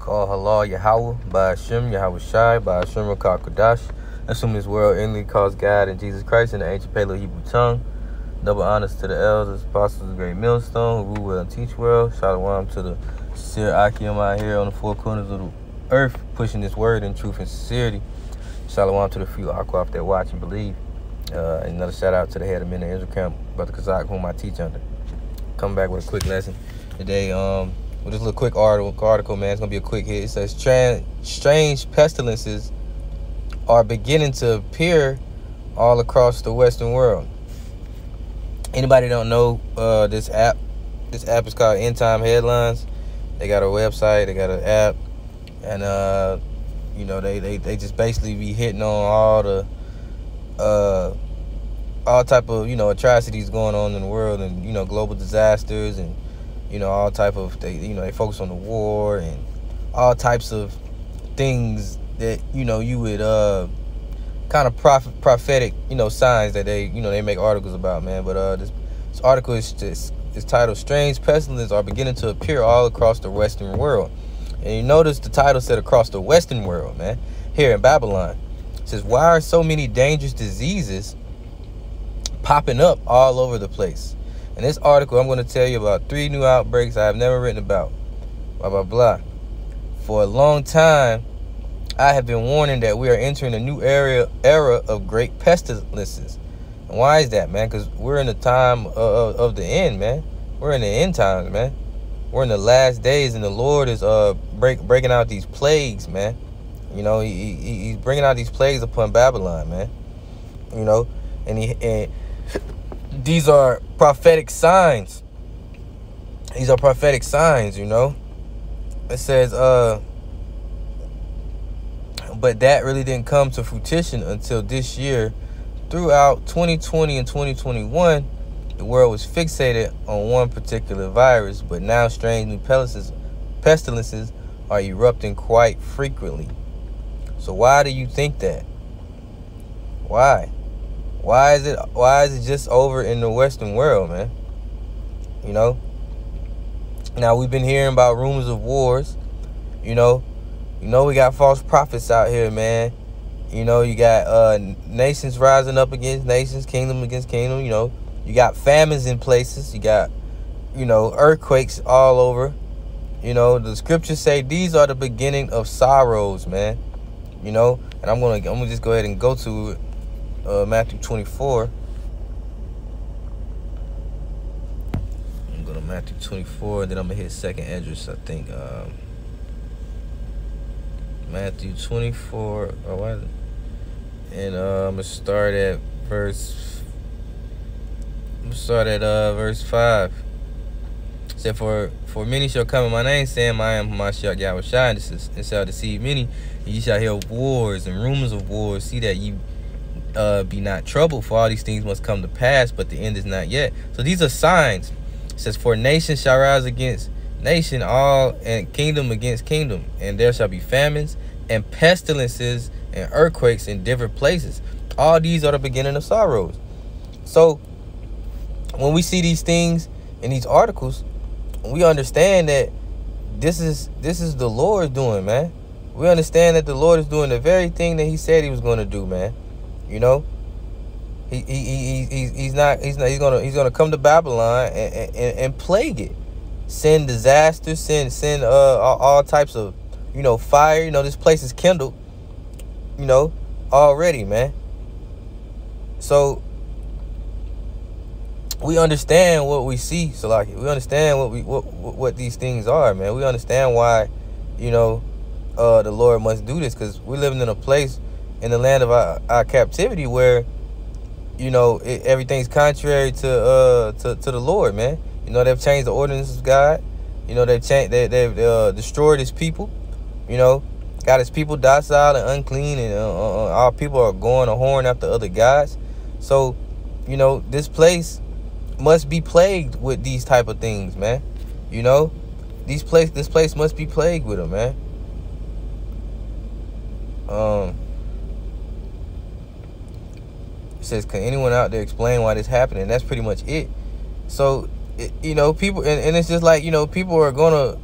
Call halal Yahweh by Hashem Yahweh Shai by Hashem Rakah Kodash. Assume this world endly calls God and Jesus Christ in the ancient Paleo Hebrew tongue. Double honors to the elders, apostles of the great millstone who rule well and teach well. Shalom to the sincere Akim out here on the four corners of the earth, pushing this word in truth and sincerity. Shalom to the few Aqua that watch and believe. Another shout out to the head of men in Israel camp, Brother Kazak, whom I teach under. Come back with a quick lesson today. With this little quick article, man, it's gonna be a quick hit. It says strange pestilences are beginning to appear all across the Western world. Anybody don't know this app? This app is called End Time Headlines. They got a website, they got an app, and you know, they just basically be hitting on all type of, you know, atrocities going on in the world, and, you know, global disasters, and, you know, all type of, they focus on the war and all types of things that, you know, you would kind of prophetic, you know, signs that they make articles about, man. But this article is titled "Strange Pestilences Are Beginning to Appear All Across the Western World." And you notice the title said across the Western world, man. Here in Babylon, it says, why are so many dangerous diseases popping up all over the place? In this article, I'm going to tell you about 3 new outbreaks I have never written about. Blah, blah, blah. For a long time, I have been warning that we are entering a new era of great pestilences. And why is that, man? Because we're in the time of the end, man. We're in the end times, man. We're in the last days, and the Lord is breaking out these plagues, man. You know, he's bringing out these plagues upon Babylon, man. You know, and these are prophetic signs. These are prophetic signs, you know. It says, but that really didn't come to fruition until this year. Throughout 2020 and 2021, the world was fixated on one particular virus, but now strange new pestilences are erupting quite frequently. So why do you think that? Why? Why is it just over in the Western world, man? You know? Now, we've been hearing about rumors of wars. You know we got false prophets out here, man. You know, you got nations rising up against nations, kingdom against kingdom. You know, you got famines in places. You got, you know, earthquakes all over. You know, the scriptures say these are the beginning of sorrows, man. You know, and I'm gonna just go ahead and go to it. Matthew 24. I'm going to Matthew 24, and then I'm going to hit second address, I think. Matthew 24. Oh, why is it? And I'm going to start at verse 5. It said, for many shall come in my name, saying, I am Mashiach Yahweh Shai, and shall deceive many, and ye shall hear wars and rumors of wars. See that ye be not troubled, for all these things must come to pass, but the end is not yet. So these are signs. It says, for nation shall rise against nation, all and kingdom against kingdom, and there shall be famines and pestilences and earthquakes in different places. All these are the beginning of sorrows. So when we see these things in these articles, we understand that this is the Lord doing, man. We understand that the Lord is doing the very thing that he said he was going to do, man. You know, he's gonna come to Babylon and plague it, send disasters, send all types of, you know, fire. You know, this place is kindled, you know, already, man. So we understand what we see, Salaki. We understand what these things are, man. We understand why, you know, the Lord must do this, because we're living in a place in the land of our captivity where, you know, everything's contrary to the Lord, man. You know, they've changed the ordinances of God. You know, they've destroyed his people. You know, got his people docile and unclean, and our people are going a whoring after other gods. So, you know, this place must be plagued with these type of things, man. You know, this place must be plagued with them, man. It says, can anyone out there explain why this happened? And that's pretty much it. So, you know, people, and it's just like, you know, people are gonna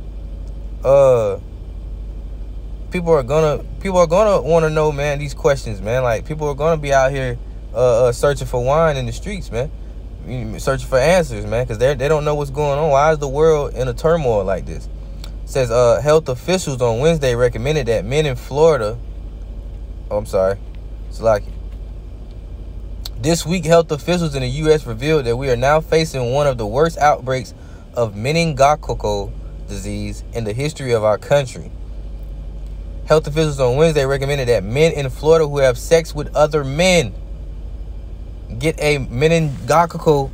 people are gonna want to know, man, these questions, man. Like, people are gonna be out here searching for wine in the streets, man, searching for answers, man, because they don't know what's going on. Why is the world in a turmoil like this? It says health officials on Wednesday recommended that men in Florida. Oh, I'm sorry, Salaki. This week, health officials in the U.S. revealed that we are now facing one of the worst outbreaks of meningococcal disease in the history of our country. Health officials on Wednesday recommended that men in Florida who have sex with other men get a meningococcal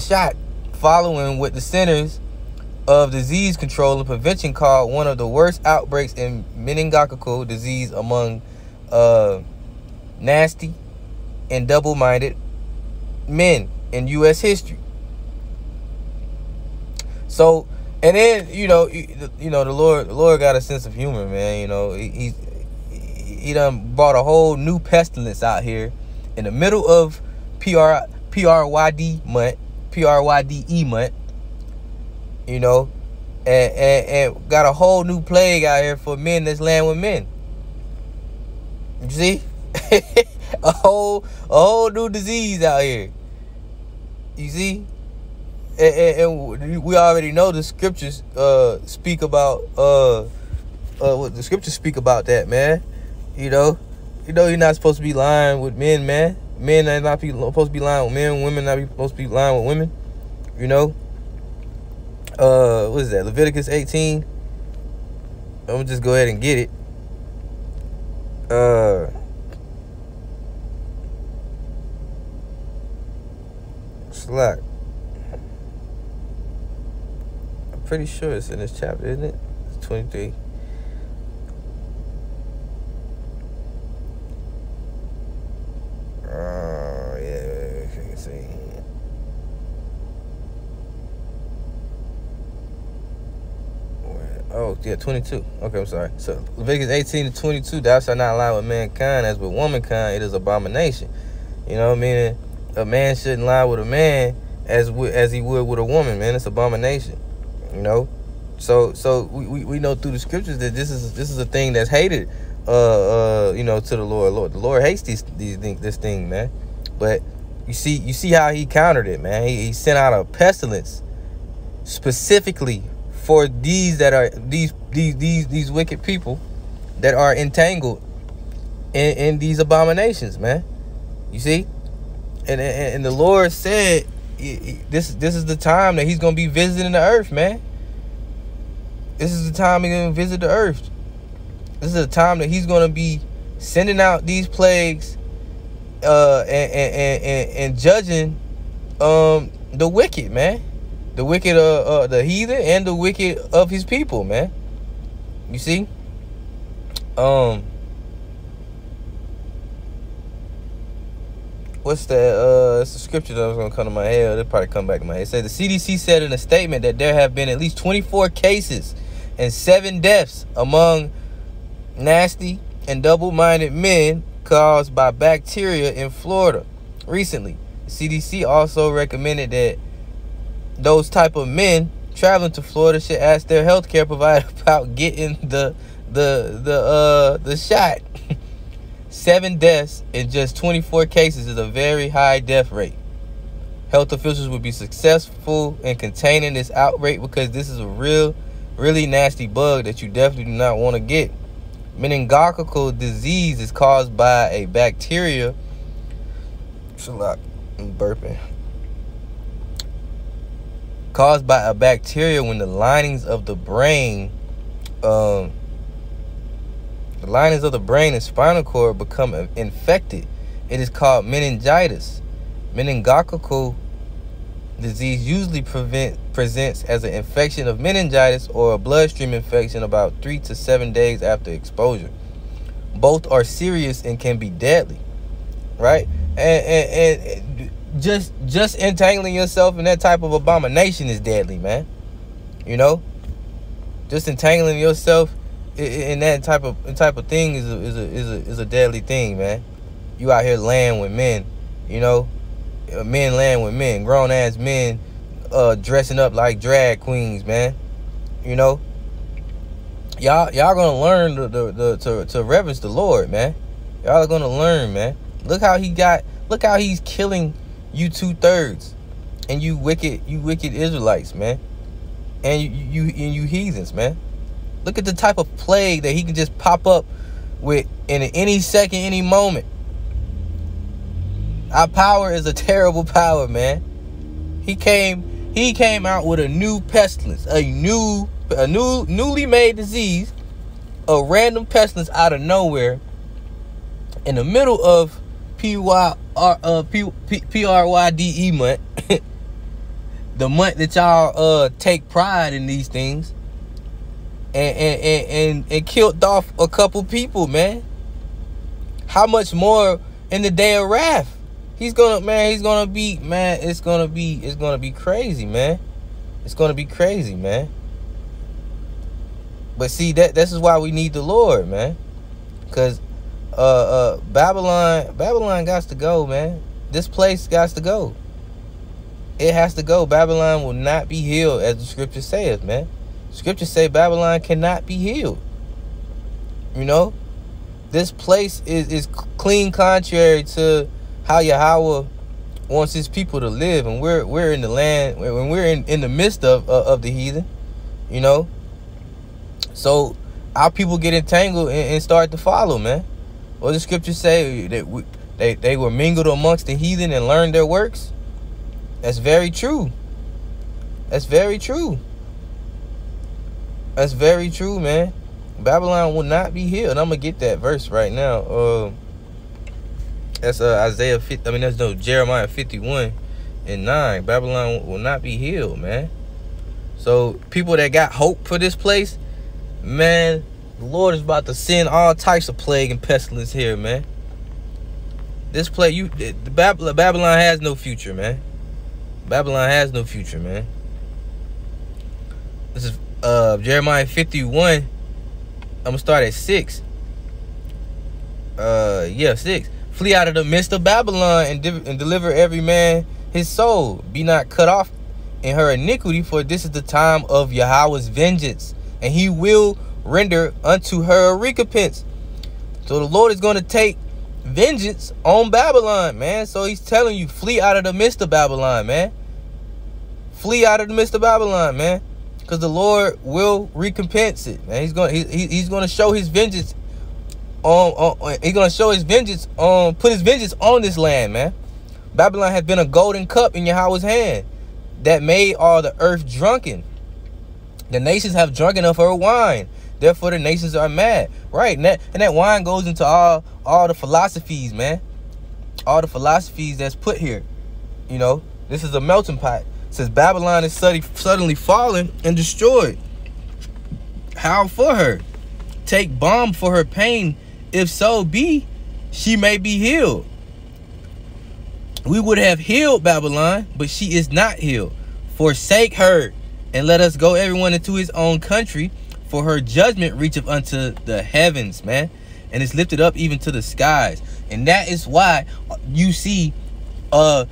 shot, following what the Centers of Disease Control and Prevention called one of the worst outbreaks in meningococcal disease among nasty and double-minded men in U.S. history. So, and then the Lord got a sense of humor, man. He done brought a whole new pestilence out here in the middle of PRYDE month, and got a whole new plague out here for men that's laying with men. You see? a whole new disease out here. You see? And we already know the scriptures speak about what the scriptures speak about that, man. You're not supposed to be lying with men, man. Men are not supposed to be lying with men. Women not supposed to be lying with women. What is that? Leviticus 18. I'm gonna just go ahead and get it. Slack. I'm pretty sure it's in this chapter, isn't it? It's 23. Yeah, if you can see. Oh, yeah, 22. Okay, I'm sorry. So, Leviticus 18 to 22, thou shalt not lie with mankind as with womankind, it is abomination. Meaning a man shouldn't lie with a man as he would with a woman, man. It's abomination. So we know through the scriptures that this is a thing that's hated, to the Lord. The Lord hates this thing, man. But you see how he countered it, man. He sent out a pestilence specifically for these wicked people that are entangled in these abominations, man. You see, and the Lord said this is the time that he's gonna be visiting the earth, man. This is the time he's gonna visit the earth. This is the time that he's gonna be sending out these plagues and judging the wicked, man. The wicked, the heathen, and the wicked of his people, man. You see? What's that? It's a scripture that was going to come to my head. It'll probably come back to my head. It said, the CDC said in a statement that there have been at least 24 cases and 7 deaths among nasty and double-minded men caused by bacteria in Florida recently. The CDC also recommended that those type of men traveling to Florida should ask their healthcare provider about getting the shot. 7 deaths in just 24 cases is a very high death rate. Health officials would be successful in containing this outbreak because this is a really nasty bug that you definitely do not want to get. Meningococcal disease is caused by a bacteria. I'm burping. Caused by a bacteria when the linings of the brain, and spinal cord become infected. It is called meningitis. Meningococcal disease usually presents as an infection of meningitis or a bloodstream infection about 3 to 7 days after exposure. Both are serious and can be deadly, right? And just entangling yourself in that type of abomination is deadly, man. Just entangling yourself in that type of thing is a deadly thing, man. You out here laying with men, men laying with men, grown ass men, dressing up like drag queens, man. Y'all gonna learn to reverence the Lord, man. Y'all are gonna learn, man. Look how he's killing you 2/3, and you wicked Israelites, man, and you heathens, man. Look at the type of plague that he can just pop up with in any second, any moment. Our power is a terrible power, man. He came out with a new pestilence, a newly made disease, a random pestilence out of nowhere, in the middle of PRYDE month, the month that y'all take pride in these things, and killed off a couple people, man. How much more in the day of wrath? It's gonna be crazy, man. It's gonna be crazy, man. But see, this is why we need the Lord, man. Cause Babylon got to go, man. This place got to go. It has to go. Babylon will not be healed, as the scripture says, man. Scriptures say Babylon cannot be healed. You know, this place is clean contrary to how Yahweh wants his people to live, and we're in the land, when we're in the midst of the heathen, you know. So our people get entangled and start to follow, man. Well, the scriptures say that they were mingled amongst the heathen and learned their works. That's very true. That's very true. That's very true, man. Babylon will not be healed. I'm gonna get that verse right now. That's Jeremiah 51:9. Babylon will not be healed, man. So people that got hope for this place, man, the Lord is about to send all types of plague and pestilence here, man. This place, Babylon has no future, man. Babylon has no future, man. This is Jeremiah 51. I'm gonna start at 6. 6. Flee out of the midst of Babylon and deliver every man his soul. Be not cut off in her iniquity, for this is the time of Yahweh's vengeance, and he will render unto her a recompense. So the Lord is going to take vengeance on Babylon, man. So he's telling you, flee out of the midst of Babylon, man. Flee out of the midst of Babylon, man, because the Lord will recompense it, man. He's going to show his vengeance he's going to show his vengeance put his vengeance on this land, man. Babylon has been a golden cup in Yahweh's hand that made all the earth drunken. The nations have drunken of her wine. Therefore, the nations are mad. Right. And that wine goes into all the philosophies, man. All the philosophies that's put here. You know, this is a melting pot. It says Babylon is suddenly fallen and destroyed. How for her? Take balm for her pain. If so be, she may be healed. We would have healed Babylon, but she is not healed. Forsake her, and let us go everyone into his own country, for her judgment reacheth unto the heavens, man, and is lifted up even to the skies. And that is why you see the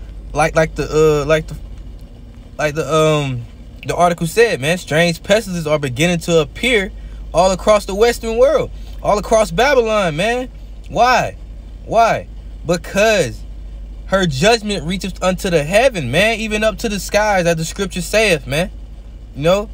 article said, man, strange pestilences are beginning to appear all across the Western world, all across Babylon, man. Why? Because her judgment reacheth unto the heaven, man, even up to the skies, as the scripture saith, man. You know,